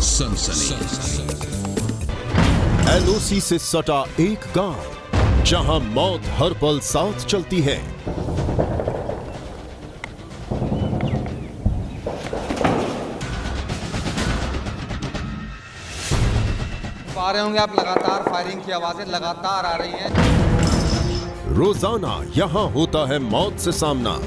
सनसनी। एलओसी से सटा एक गांव जहां मौत हर पल साथ चलती है। पा रहे होंगे आप, लगातार फायरिंग की आवाजें लगातार आ रही हैं। रोजाना यहां होता है मौत से सामना।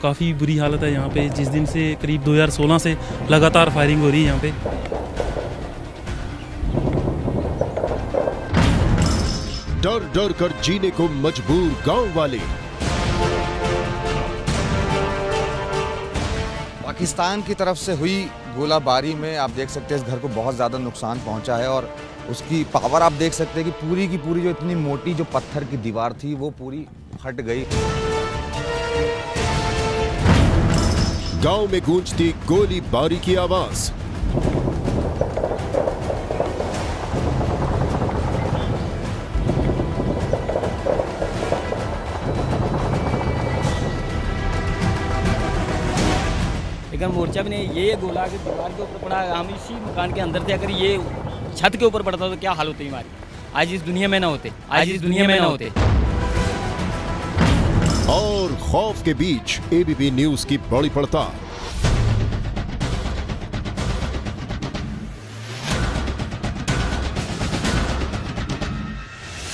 काफ़ी बुरी हालत है यहाँ पे। जिस दिन से करीब 2016 से लगातार फायरिंग हो रही है यहाँ पे। डर डर कर जीने को मजबूर गांव वाले। पाकिस्तान की तरफ से हुई गोलाबारी में आप देख सकते हैं इस घर को बहुत ज़्यादा नुकसान पहुंचा है और उसकी पावर आप देख सकते हैं कि पूरी की पूरी जो इतनी मोटी जो पत्थर की दीवार थी वो पूरी फट गई। गांव में गूंजती गोलीबारी की आवाज। लेकिन मोर्चा भी नहीं, ये गोला के दीवार के ऊपर पड़ा। हम इसी मकान के अंदर थे, अगर ये छत के ऊपर पड़ता तो क्या हाल होती हमारी। आज इस दुनिया में ना होते, आज इस दुनिया में ना होते। और खौफ के बीच एबीपी न्यूज की बड़ी पड़ताल।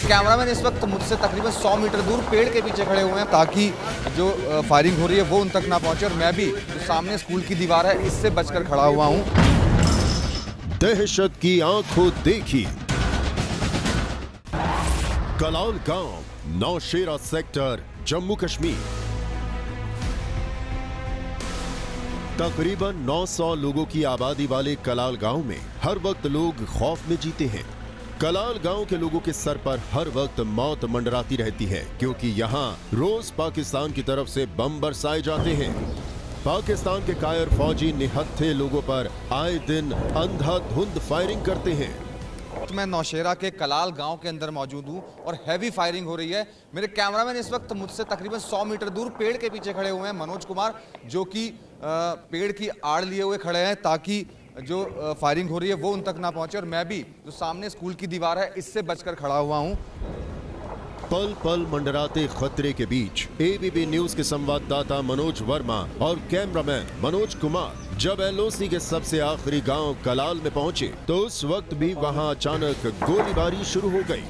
कैमरामैन इस वक्त मुझसे तकरीबन 100 मीटर दूर पेड़ के पीछे खड़े हुए हैं ताकि जो फायरिंग हो रही है वो उन तक ना पहुंचे, और मैं भी जो सामने स्कूल की दीवार है इससे बचकर खड़ा हुआ हूं। दहशत की आंखों देखी। कलाल गांव, नौशेरा सेक्टर, जम्मू कश्मीर। तकरीबन 900 लोगों की आबादी वाले कलाल गांव में हर वक्त लोग खौफ में जीते हैं। कलाल गांव के लोगों के सर पर हर वक्त मौत मंडराती रहती है, क्योंकि यहाँ रोज पाकिस्तान की तरफ से बम बरसाए जाते हैं। पाकिस्तान के कायर फौजी निहत्थे लोगों पर आए दिन अंधाधुंध फायरिंग करते हैं। मैं नौशेरा के कलाल गांव के अंदर मौजूद हूं और हैवी फायरिंग हो रही है। मेरे कैमरामैन इस वक्त मुझसे तकरीबन 100 मीटर दूर पेड़ के पीछे खड़े हुए हैं, मनोज कुमार, जो कि पेड़ की आड़ लिए हुए खड़े हैं ताकि जो फायरिंग हो रही है वो उन तक ना पहुंचे, और मैं भी जो सामने स्कूल की दीवार है इससे बचकर खड़ा हुआ हूं। पल पल मंडराते खतरे के बीच एबीपी न्यूज के संवाददाता मनोज वर्मा और कैमरामैन मनोज कुमार जब एलओसी के सबसे आखिरी गांव कलाल में पहुंचे तो उस वक्त भी वहां अचानक गोलीबारी शुरू हो गई।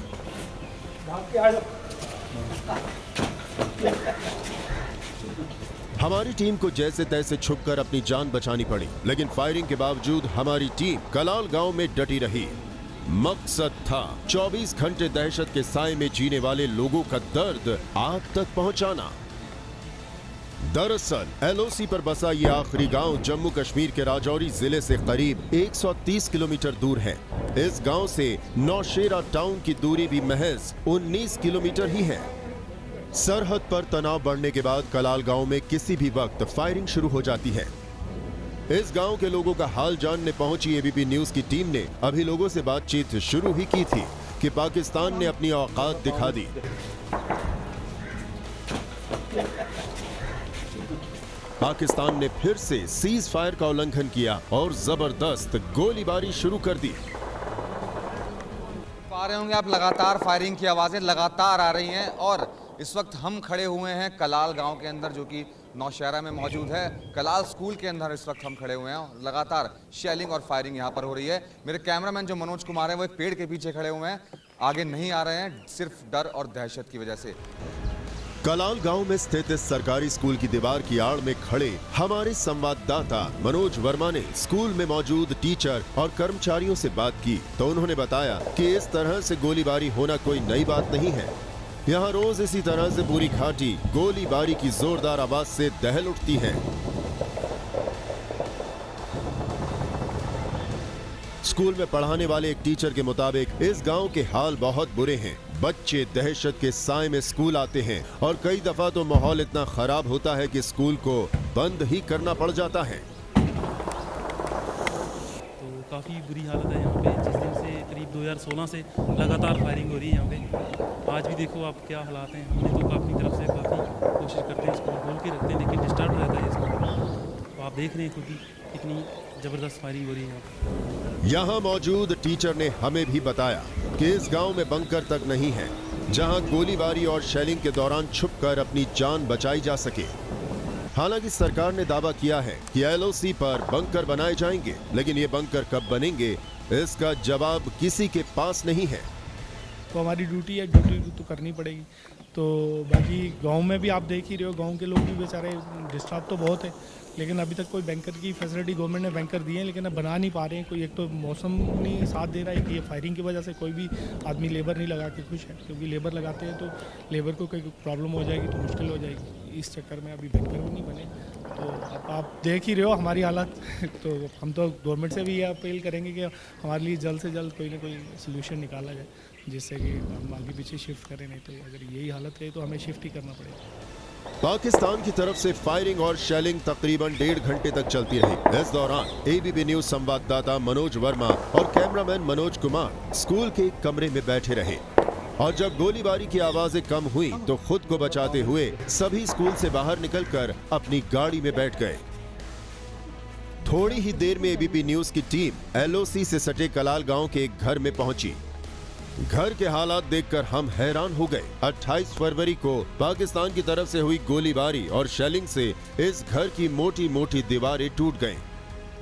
हमारी टीम को जैसे तैसे छुपकर अपनी जान बचानी पड़ी, लेकिन फायरिंग के बावजूद हमारी टीम कलाल गांव में डटी रही। मकसद था 24 घंटे दहशत के साए में जीने वाले लोगों का दर्द आग तक पहुंचाना। दरअसल एलओसी पर बसा ये आखिरी गांव जम्मू कश्मीर के राजौरी जिले से करीब 130 किलोमीटर दूर है। इस गांव से नौशेरा टाउन की दूरी भी महज 19 किलोमीटर ही है। सरहद पर तनाव बढ़ने के बाद कलाल गांव में किसी भी वक्त फायरिंग शुरू हो जाती है। इस गांव के लोगों का हाल जानने पहुंची एबीपी न्यूज की टीम ने अभी लोगों से बातचीत शुरू ही की थी कि पाकिस्तान ने अपनी औकात दिखा दी। पाकिस्तान ने फिर से सीज फायर का उल्लंघन किया और जबरदस्त गोलीबारी शुरू कर दी। पा रहे होंगे आप, लगातार फायरिंग की आवाजें लगातार आ रही हैं और इस वक्त हम खड़े हुए हैं कलाल गांव के अंदर, जो कि नौशेरा में मौजूद है। कलाल स्कूल के अंदर इस वक्त हम खड़े हुए हैं। लगातार शेलिंग और फायरिंग यहां पर हो रही है। मेरे कैमरामैन जो मनोज कुमार हैं वो एक पेड़ के पीछे खड़े हुए हैं, आगे नहीं आ रहे हैं, सिर्फ डर और दहशत की वजह से। कलाल गांव में स्थित इस सरकारी स्कूल की दीवार की आड़ में खड़े हमारे संवाददाता मनोज वर्मा ने स्कूल में मौजूद टीचर और कर्मचारियों से बात की तो उन्होंने बताया कि इस तरह से गोलीबारी होना कोई नई बात नहीं है। यहाँ रोज इसी तरह से पूरी घाटी गोलीबारी की जोरदार आवाज से दहल उठती है। स्कूल में पढ़ाने वाले एक टीचर के मुताबिक इस गांव के हाल बहुत बुरे हैं। बच्चे दहशत के साए में स्कूल आते हैं और कई दफा तो माहौल इतना खराब होता है कि स्कूल को बंद ही करना पड़ जाता है। काफ़ी बुरी हालत है यहाँ पे। जिस दिन से करीब 2016 से लगातार फायरिंग हो रही है यहाँ पे। आज भी देखो आप क्या हालात हैं। हमने तो अपनी तरफ से काफ़ी कोशिश करते हैं, इसको खोल के रखते हैं, लेकिन डिस्टर्ब रहता है इसको। तो आप देख रहे हैं खुद ही कितनी ज़बरदस्त फायरिंग हो रही है यहाँ पे। यहाँ मौजूद टीचर ने हमें भी बताया कि इस गांव में बंकर तक नहीं है जहां गोलीबारी और शेलिंग के दौरान छुपकर अपनी जान बचाई जा सके। हालांकि सरकार ने दावा किया है कि एलओसी पर बंकर बनाए जाएंगे, लेकिन ये बंकर कब बनेंगे इसका जवाब किसी के पास नहीं है। तो हमारी ड्यूटी है, ड्यूटी तो करनी पड़ेगी। तो बाकी गांव में भी आप देख ही रहे हो, गांव के लोग भी बेचारे डिस्टर्ब तो बहुत है, लेकिन अभी तक कोई बैंकर की फैसिलिटी गवर्नमेंट ने बैंकर दिए हैं, लेकिन अब बना नहीं पा रहे हैं। कोई एक तो मौसम नहीं साथ दे रहा है कि ये फायरिंग की वजह से कोई भी आदमी लेबर नहीं लगा के खुश है, क्योंकि लेबर लगाते हैं तो लेबर को कोई प्रॉब्लम हो जाएगी तो मुश्किल हो जाएगी। इस चक्कर में अभी बैंकर भी नहीं बने। तो अब आप देख ही रहे हो हमारी हालत। तो हम तो गवर्नमेंट से भी ये अपील करेंगे कि हमारे लिए जल्द से जल्द कोई ना कोई सोल्यूशन निकाला जाए, जिससे कि हम आगे पीछे शिफ्ट करें। नहीं तो अगर यही हालत रही तो हमें शिफ्ट ही करना पड़ेगा। पाकिस्तान की तरफ से फायरिंग और शेलिंग तकरीबन 1.5 घंटे तक चलती रही। इस दौरान एबीपी न्यूज संवाददाता मनोज वर्मा और कैमरामैन मनोज कुमार स्कूल के एक कमरे में बैठे रहे, और जब गोलीबारी की आवाजें कम हुई तो खुद को बचाते हुए सभी स्कूल से बाहर निकलकर अपनी गाड़ी में बैठ गए। थोड़ी ही देर में एबीपी न्यूज की टीम एलओसी से सटे कलाल गांव के एक घर में पहुंची। घर के हालात देखकर हम हैरान हो गए। 28 फरवरी को पाकिस्तान की तरफ से हुई गोलीबारी और शेलिंग से इस घर की मोटी मोटी दीवारें टूट गईं।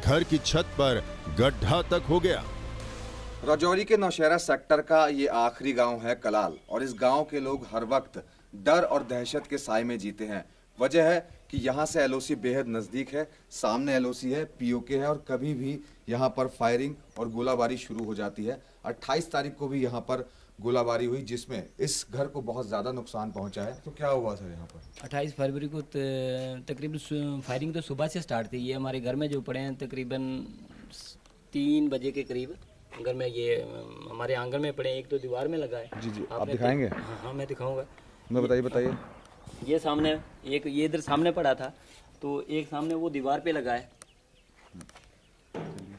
घर की छत पर गड्ढा तक हो गया। राजौरी के नौशहरा सेक्टर का ये आखिरी गांव है कलाल, और इस गांव के लोग हर वक्त डर और दहशत के साए में जीते हैं। वजह है कि यहाँ से एलओसी बेहद नज़दीक है, सामने एलओसी है, पीओके है, और कभी भी यहाँ पर फायरिंग और गोलाबारी शुरू हो जाती है। 28 तारीख को भी यहाँ पर गोलाबारी हुई, जिसमें इस घर को बहुत ज़्यादा नुकसान पहुँचा है। तो क्या हुआ सर यहाँ पर? 28 फरवरी को तकरीबन फायरिंग तो सुबह से स्टार्ट थी। ये हमारे घर में जो पड़े हैं तकरीबन 3 बजे के करीब घर में, ये हमारे आंगन में पड़े, एक तो दीवार में लगा है। जी आप दिखाएंगे? हाँ मैं दिखाऊंगा। मैं बताइए। ये सामने एक, ये इधर सामने पड़ा था, तो एक सामने वो दीवार पे लगा है,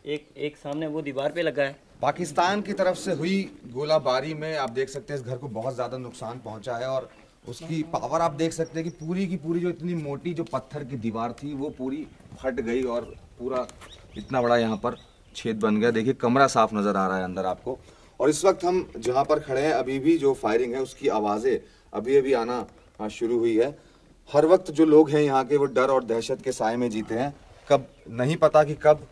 एक सामने वो दीवार पे लगा है। पाकिस्तान की तरफ से हुई गोलाबारी में आप देख सकते हैं इस घर को बहुत ज़्यादा नुकसान पहुंचा है, और उसकी पावर आप देख सकते हैं कि पूरी की पूरी जो इतनी मोटी जो पत्थर की दीवार थी वो पूरी फट गई, और पूरा इतना बड़ा यहाँ पर छेद बन गया। देखिए कमरा साफ नज़र आ रहा है अंदर आपको। और इस वक्त हम जहाँ पर खड़े हैं अभी भी जो फायरिंग है उसकी आवाज़ें अभी आना शुरू हुई है। हर वक्त जो लोग हैं यहाँ के वो डर और दहशत के साए में जीते हैं। कब नहीं पता कि कब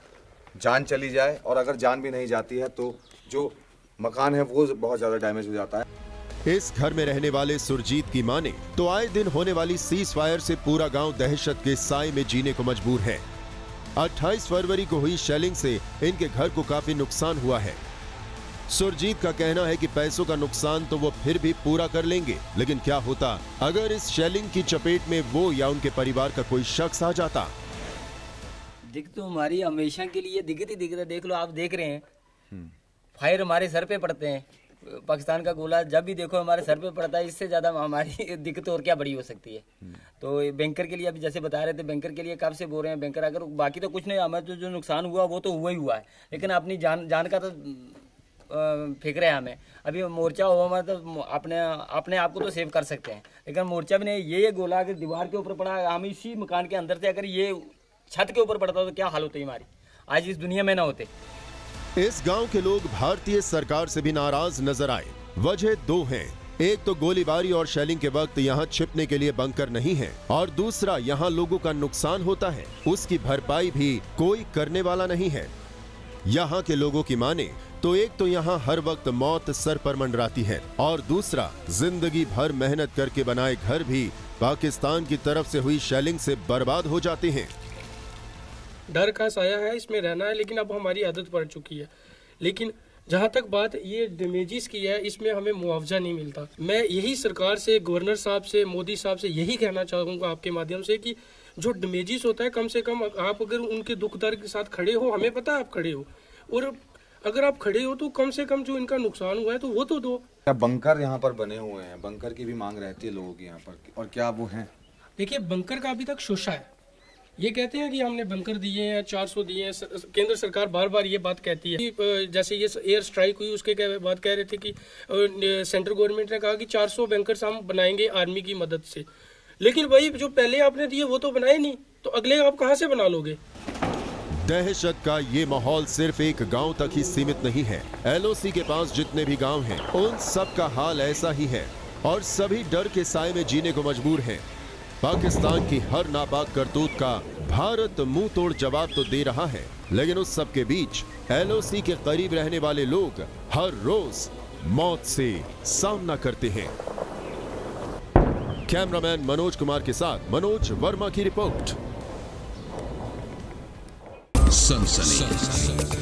जान चली जाए, और अगर जान भी नहीं जाती है तो जो मकान है वो बहुत ज़्यादा डैमेज हो जाता है। इस घर में रहने वाले सुरजीत की माने तो आए दिन होने वाली सीज फायर से पूरा गांव दहशत के साए में जीने को मजबूर है। 28 फरवरी को हुई शेलिंग से इनके घर को काफी नुकसान हुआ है। सुरजीत का कहना है कि पैसों का नुकसान तो वो फिर भी पूरा कर लेंगे, लेकिन क्या होता अगर इस शेलिंग की चपेट में वो या उनके परिवार का कोई शख्स आ जाता। दिख तो हमारी हमेशा के लिए दिखती है। देख लो, आप देख रहे हैं फायर हमारे सर पे पड़ते हैं। पाकिस्तान का गोला जब भी देखो हमारे सर पे पड़ता है, इससे ज़्यादा हमारी दिक्कत और क्या बड़ी हो सकती है। तो बैंकर के लिए अभी जैसे बता रहे थे, बैंकर के लिए कब से बोल रहे हैं बैंकर, अगर बाकी तो कुछ नहीं, हमें तो जो नुकसान हुआ वो तो हुआ ही हुआ है, लेकिन अपनी जान का तो फिक्र है हमें। अभी मोर्चा हुआ मतलब अपने आप को तो सेव कर सकते हैं, लेकिन मोर्चा भी नहीं। ये गोला अगर दीवार के ऊपर पड़ा, हम इसी मकान के अंदर थे, अगर ये छत के ऊपर पड़ता तो क्या हाल होती हमारी, आज इस दुनिया में ना होते। इस गांव के लोग भारतीय सरकार से भी नाराज नजर आए। वजह 2 हैं। एक तो गोलीबारी और शेलिंग के वक्त यहाँ छिपने के लिए बंकर नहीं है, और दूसरा यहाँ लोगों का नुकसान होता है, उसकी भरपाई भी कोई करने वाला नहीं है। यहाँ के लोगों की माने तो एक तो यहाँ हर वक्त मौत सर पर मंडराती है, और दूसरा जिंदगी भर मेहनत करके बनाए घर भी पाकिस्तान की तरफ से हुई शेलिंग से बर्बाद हो जाते हैं। डर का साया है, इसमें रहना है, लेकिन अब हमारी आदत पड़ चुकी है। लेकिन जहाँ तक बात ये डैमेजेस की है, इसमें हमें मुआवजा नहीं मिलता। मैं यही सरकार से, गवर्नर साहब से, मोदी साहब से यही कहना चाहूँगा आपके माध्यम से कि जो डैमेजेस होता है, कम से कम आप अगर उनके दुख दर्द के साथ खड़े हो, हमें पता है आप खड़े हो, और अगर आप खड़े हो तो कम से कम जो इनका नुकसान हुआ है तो वो तो दो। बंकर यहाँ पर बने हुए हैं, बंकर की भी मांग रहती है लोगों की यहाँ पर, और क्या वो हैं? देखिए बंकर का अभी तक शोशा है, ये कहते हैं कि हमने बंकर दिए हैं, 400 दिए हैं। केंद्र सरकार बार बार ये बात कहती है कि जैसे ये एयर स्ट्राइक हुई उसके बाद कह रहे थे कि सेंट्रल गवर्नमेंट ने कहा कि 400 बंकर्स हम बनाएंगे आर्मी की मदद से, लेकिन वही जो पहले आपने दिए वो तो बनाए नहीं, तो अगले आप कहाँ से बना लोगे? दहशत का ये माहौल सिर्फ एक गांव तक ही सीमित नहीं है। एलओसी के पास जितने भी गांव हैं, उन सब का हाल ऐसा ही है और सभी डर के साए में जीने को मजबूर हैं। पाकिस्तान की हर नापाक करतूत का भारत मुंह तोड़ जवाब तो दे रहा है, लेकिन उस सब के बीच एलओसी के करीब रहने वाले लोग हर रोज मौत से सामना करते हैं। कैमरामैन मनोज कुमार के साथ मनोज वर्मा की रिपोर्ट। सनसनी